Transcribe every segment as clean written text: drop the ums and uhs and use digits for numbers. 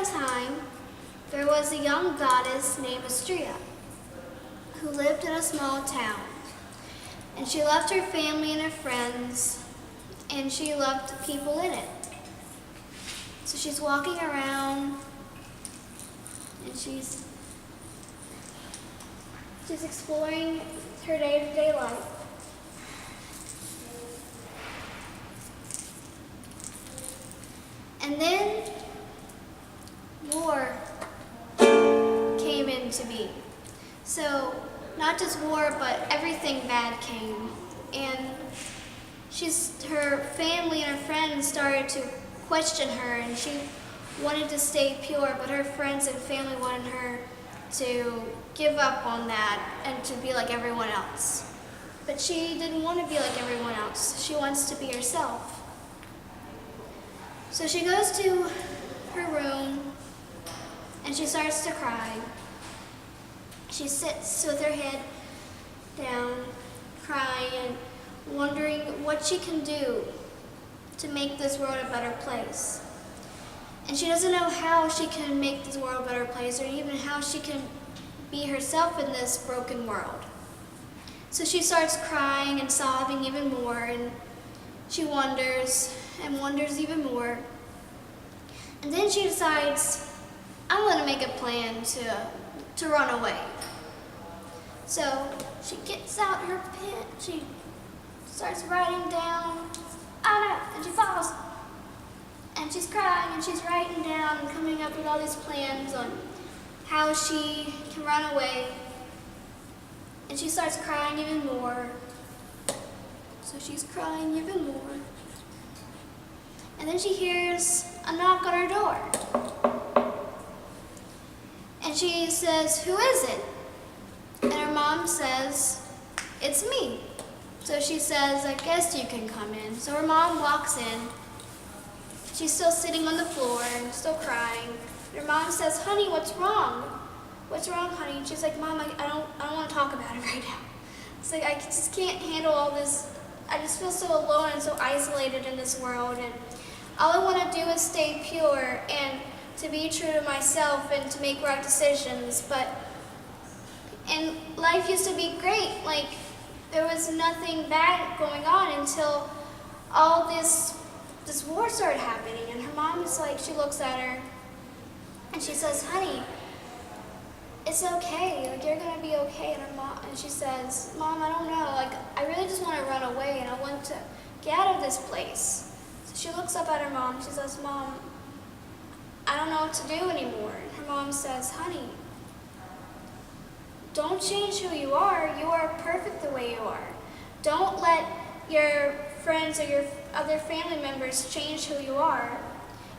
a time, there was a young goddess named Astrea who lived in a small town. And she loved her family and her friends, and she loved the people in it. So she's walking around, and she's exploring her day-to-day life. And then war came into being. So not just war, but everything bad came. And her family and her friends started to question her, and she wanted to stay pure, but her friends and family wanted her to give up on that and to be like everyone else. But she didn't want to be like everyone else. She wants to be herself. So she goes to her room and she starts to cry. She sits with her head down, crying and wondering what she can do to make this world a better place. And she doesn't know how she can make this world a better place, or even how she can be herself in this broken world. So she starts crying and sobbing even more, and she wonders and wonders even more. And then she decides, I'm going to make a plan to run away. So she gets out her pen, she starts writing down, and she falls. And she's crying and she's writing down and coming up with all these plans on how she can run away. And she starts crying even more. So she's crying even more. And then she hears a knock on her door. And she says, "Who is it?" And her mom says, "It's me." So she says, "I guess you can come in." So her mom walks in. She's still sitting on the floor and still crying. Her mom says, "Honey, what's wrong? What's wrong, honey?" And she's like, "Mom, I don't want to talk about it right now. It's like I just can't handle all this. I just feel so alone and so isolated in this world. And all I want to do is stay pure and to be true to myself and to make right decisions. And life used to be great. Like there was nothing bad going on until all this war started happening." And her mom is like, she looks at her and she says, "Honey, it's okay, like you're gonna be okay." And she says, "Mom, I don't know, like I really just want to run away and I want to get out of this place." So she looks up at her mom, she says, "Mom, I don't know what to do anymore." And her mom says, "Honey, don't change who you are. You are perfect the way you are. Don't let your friends or your other family members change who you are.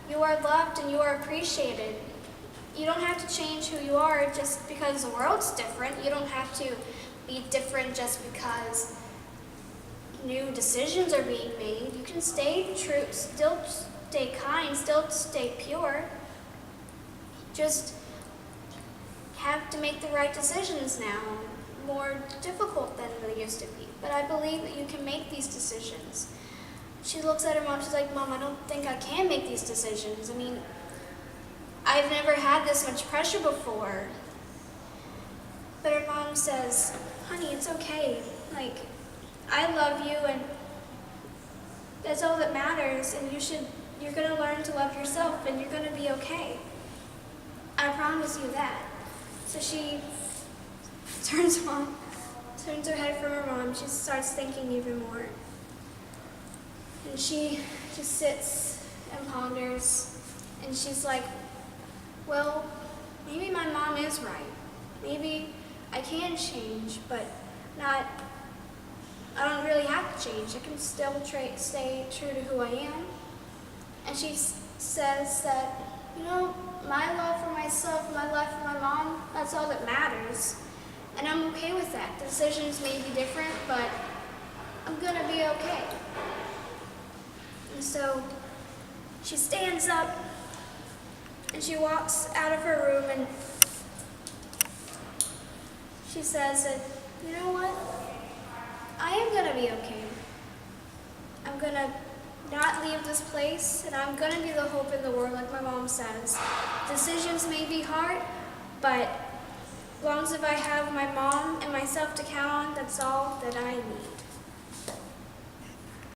You are loved and you are appreciated. You don't have to change who you are just because the world's different. You don't have to be different just because new decisions are being made. You can stay true, still stay kind, still stay pure. Just have to make the right decisions now. More difficult than they used to be. But I believe that you can make these decisions." She looks at her mom, she's like, "Mom, I don't think I can make these decisions. I mean, I've never had this much pressure before." But her mom says, "Honey, it's okay. Like, I love you and that's all that matters, and you're gonna learn to love yourself and you're gonna be okay. I promise you that." So she turns her head from her mom. She starts thinking even more. And she just sits and ponders. And she's like, well, maybe my mom is right. Maybe I can change, but I don't really have to change. I can still stay true to who I am. And she says that, my love for myself, my love for my mom, that's all that matters. And I'm okay with that. The decisions may be different, but I'm gonna be okay. And so she stands up and she walks out of her room and she says that, you know what? I am gonna be okay. I'm gonna not leave this place, and I'm going to be the hope in the world, like my mom says. Decisions may be hard, but as long as if I have my mom and myself to count on, that's all that I need.